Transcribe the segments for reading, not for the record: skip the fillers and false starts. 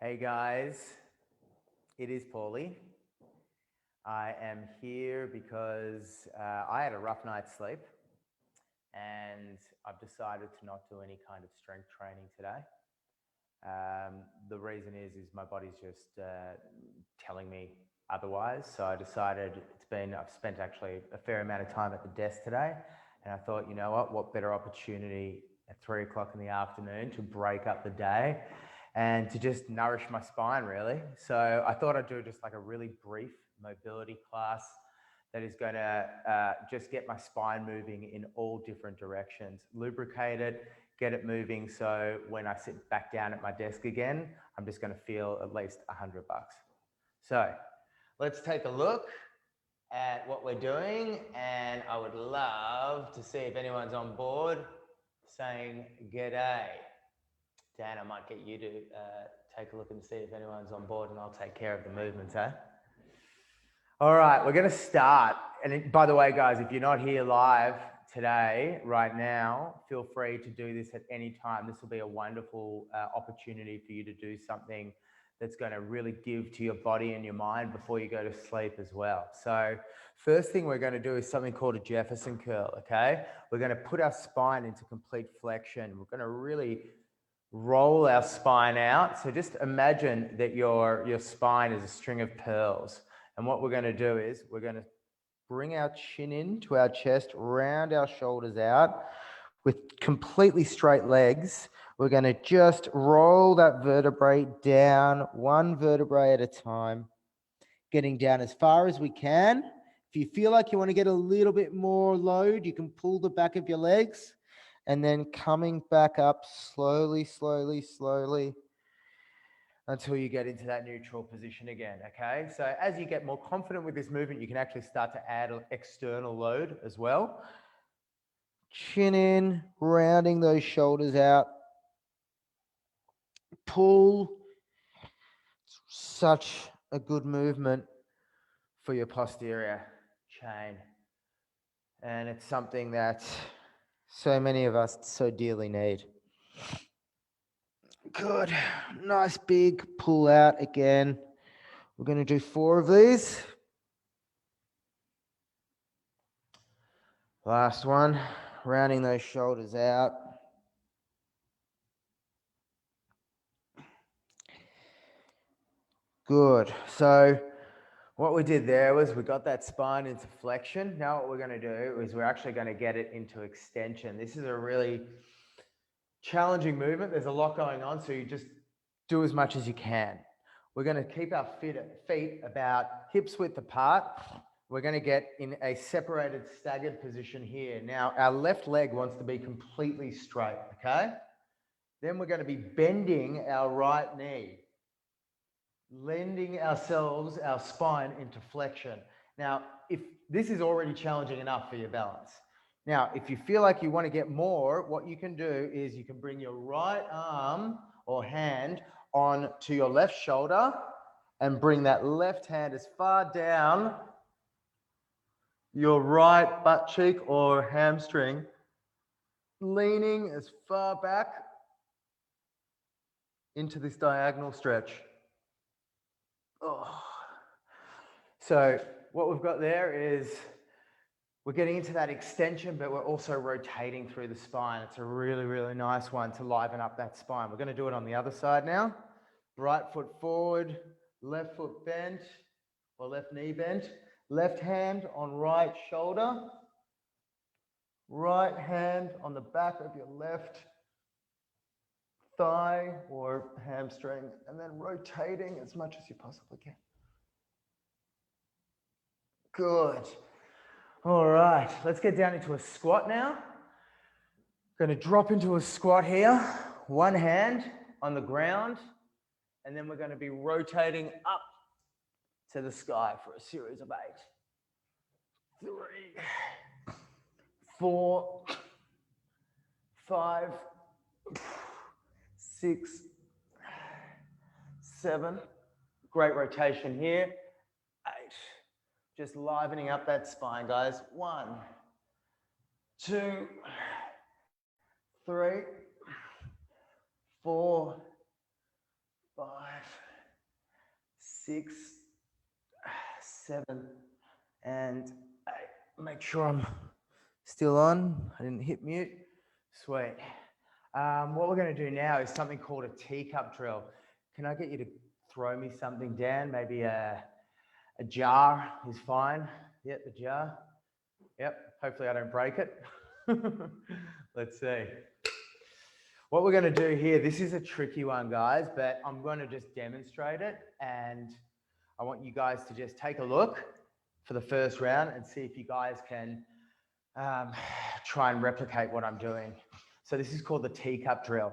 Hey guys, it is Paulie. I am here because I had a rough night's sleep and I've decided to not do any kind of strength training today. The reason is my body's just telling me otherwise. So I decided I've spent actually a fair amount of time at the desk today, and I thought, you know what better opportunity at 3 o'clock in the afternoon to break up the day and to just nourish my spine, really. So I thought I'd do just like a really brief mobility class that is going to just get my spine moving in all different directions, lubricate it, get it moving. So when I sit back down at my desk again, I'm just going to feel at least $100. So let's take a look at what we're doing. And I would love to see if anyone's on board saying g'day. Dan, I might get you to take a look and see if anyone's on board, and I'll take care of the movements, eh? All right, we're going to start. And by the way, guys, if you're not here live today, right now, feel free to do this at any time. This will be a wonderful opportunity for you to do something that's going to really give to your body and your mind before you go to sleep as well. So first thing we're going to do is something called a Jefferson curl, okay? We're going to put our spine into complete flexion. We're going to really roll our spine out. So just imagine that your spine is a string of pearls. And what we're going to do is we're going to bring our chin into our chest, round our shoulders out with completely straight legs. We're going to just roll that vertebrae down, one vertebrae at a time, getting down as far as we can. If you feel like you want to get a little bit more load, you can pull the back of your legs and then coming back up slowly, slowly, slowly until you get into that neutral position again, okay? So as you get more confident with this movement, you can actually start to add external load as well. Chin in, rounding those shoulders out. Pull. Such a good movement for your posterior chain. And it's something that so many of us so dearly need. Good. Nice big pull out again. We're going to do 4 of these. Last one, rounding those shoulders out. Good. So what we did there was we got that spine into flexion. Now what we're going to do is we're actually going to get it into extension. This is a really challenging movement. There's a lot going on, so you just do as much as you can. We're going to keep our feet about hips width apart. We're going to get in a separated staggered position here. Now, our left leg wants to be completely straight, okay? Then we're going to be bending our right knee, lending ourselves, our spine into flexion. Now, if this is already challenging enough for your balance. Now, if you feel like you want to get more, what you can do is you can bring your right arm or hand on to your left shoulder and bring that left hand as far down your right butt cheek or hamstring, leaning as far back into this diagonal stretch. Oh. So what we've got there is we're getting into that extension, but we're also rotating through the spine. It's a really, really nice one to liven up that spine. We're going to do it on the other side now. Right foot forward, left foot bent or left knee bent. Left hand on right shoulder. Right hand on the back of your left thigh or hamstring, and then rotating as much as you possibly can. Good. All right, let's get down into a squat now. Going to drop into a squat here. One hand on the ground, and then we're going to be rotating up to the sky for a series of 8. 3, 4, 5, 6, 7. Great rotation here. 8. Just livening up that spine, guys. 1, 2, 3, 4, 5, 6, 7, and 8. Make sure I'm still on. I didn't hit mute. Sweet. What we're going to do now is something called a teacup drill. Can I get you to throw me something, Dan? Maybe a jar is fine. Yep, the jar. Yep, hopefully I don't break it. Let's see. What we're going to do here, this is a tricky one, guys, but I'm going to just demonstrate it, and I want you guys to just take a look for the first round and see if you guys can try and replicate what I'm doing. So this is called the teacup drill.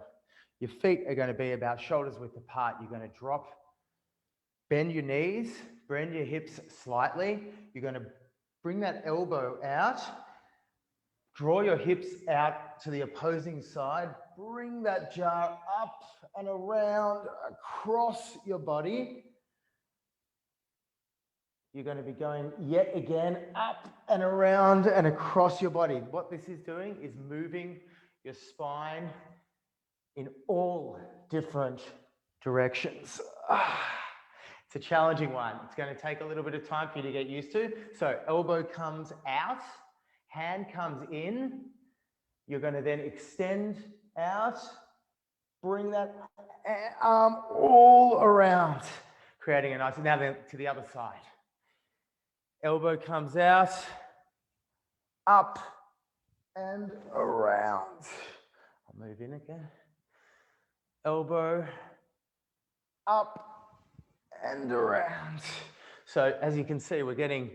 Your feet are going to be about shoulders width apart. You're going to drop, bend your knees, bend your hips slightly. You're going to bring that elbow out, draw your hips out to the opposing side, bring that jar up and around across your body. You're going to be going yet again up and around and across your body. What this is doing is moving your spine in all different directions. It's a challenging one. It's going to take a little bit of time for you to get used to. So elbow comes out, hand comes in. You're going to then extend out, bring that arm all around, creating a nice, now then to the other side. Elbow comes out, up and around. I'll move in again. Elbow, up and around. So as you can see, we're getting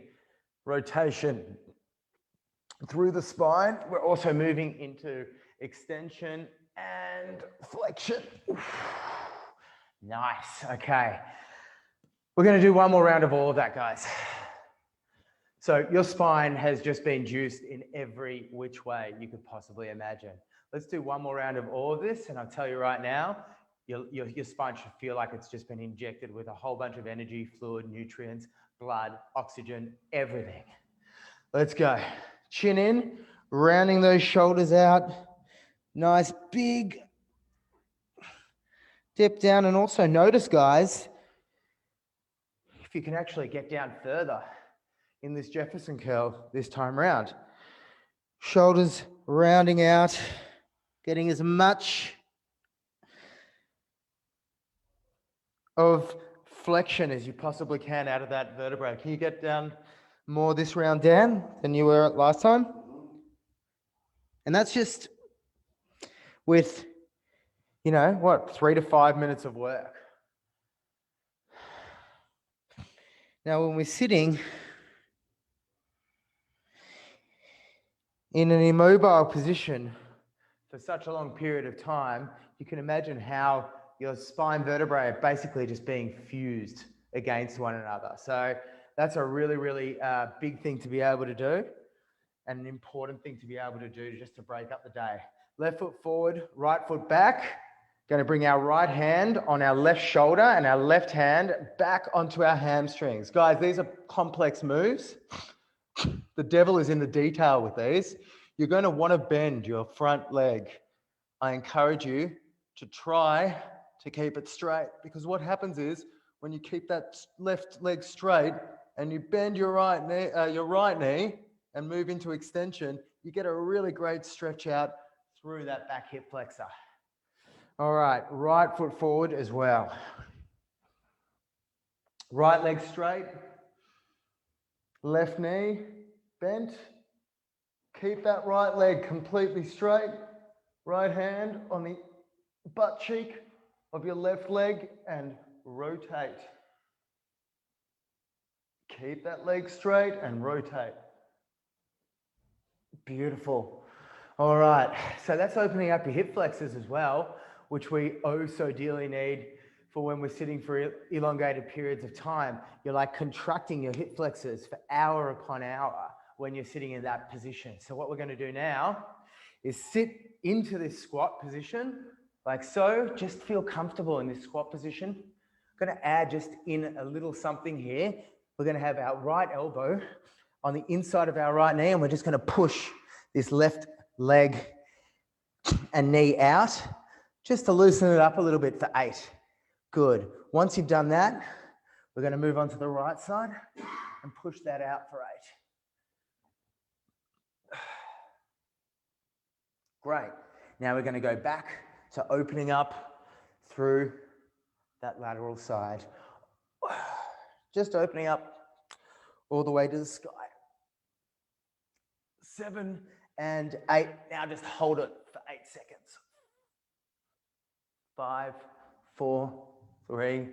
rotation through the spine. We're also moving into extension and flexion. Nice, okay. We're gonna do one more round of all of that, guys. So your spine has just been juiced in every which way you could possibly imagine. Let's do one more round of all of this, and I'll tell you right now, your spine should feel like it's just been injected with a whole bunch of energy, fluid, nutrients, blood, oxygen, everything. Let's go. Chin in, rounding those shoulders out. Nice big dip down, and also notice, guys, if you can actually get down further in this Jefferson curl this time round. Shoulders rounding out, getting as much of flexion as you possibly can out of that vertebrae. Can you get down more this round, Dan, than you were last time? And that's just with, 3 to 5 minutes of work. Now, when we're sitting in an immobile position for such a long period of time, you can imagine how your spine vertebrae are basically just being fused against one another. So that's a really, really big thing to be able to do, and an important thing to be able to do just to break up the day. Left foot forward, right foot back. Going to bring our right hand on our left shoulder and our left hand back onto our hamstrings. Guys, these are complex moves. The devil is in the detail with these. You're going to want to bend your front leg. I encourage you to try to keep it straight, because what happens is when you keep that left leg straight and you bend your right knee and move into extension, you get a really great stretch out through that back hip flexor. All right, right foot forward as well. Right leg straight, left knee bent. Keep that right leg completely straight. Right hand on the butt cheek of your left leg and rotate. Keep that leg straight and rotate. Beautiful. All right, so that's opening up your hip flexors as well, which we oh so dearly need for when we're sitting for elongated periods of time. You're like contracting your hip flexors for hour upon hour when you're sitting in that position. So what we're going to do now is sit into this squat position like so. Just feel comfortable in this squat position. I'm going to add just in a little something here. We're going to have our right elbow on the inside of our right knee, and we're just going to push this left leg and knee out just to loosen it up a little bit for 8. Good. Once you've done that, We're going to move on to the right side and push that out for 8. Great. Now we're going to go back to opening up through that lateral side. Just opening up all the way to the sky. 7 and 8. Now just hold it for 8 seconds. 5, 4, 3,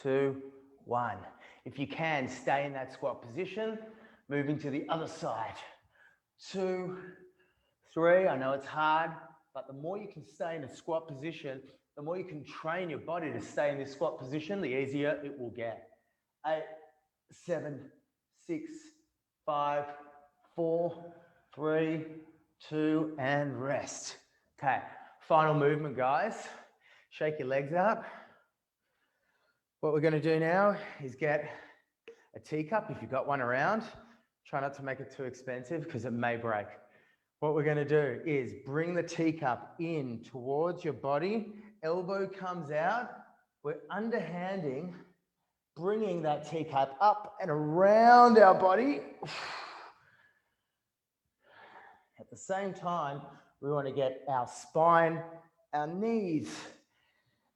2, 1. If you can, stay in that squat position. Moving to the other side. 2, 3. I know it's hard, but the more you can stay in a squat position, the more you can train your body to stay in this squat position, the easier it will get. 8, 7, 6, 5, 4, 3, 2, and rest. Okay, final movement, guys. Shake your legs out. What we're going to do now is get a teacup if you've got one around. Try not to make it too expensive because it may break. What we're going to do is bring the teacup in towards your body. Elbow comes out. We're underhanding, bringing that teacup up and around our body. At the same time, we want to get our spine, our knees,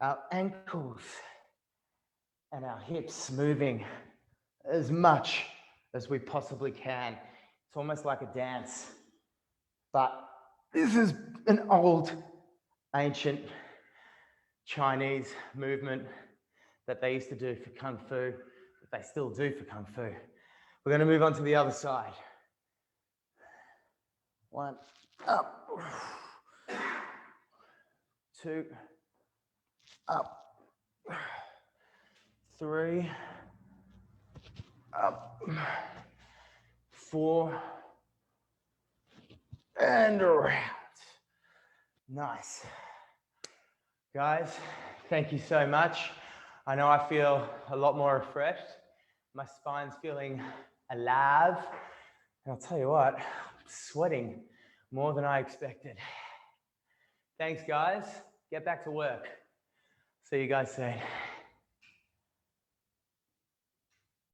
our ankles, and our hips moving as much as we possibly can. It's almost like a dance, but this is an old, ancient Chinese movement that they used to do for Kung Fu, that they still do for Kung Fu. We're going to move on to the other side. 1, up. 2, up. 3, up. 4, and around. Nice. Guys, thank you so much. I know I feel a lot more refreshed. My spine's feeling alive. And I'll tell you what, I'm sweating more than I expected. Thanks, guys. Get back to work. See you guys soon.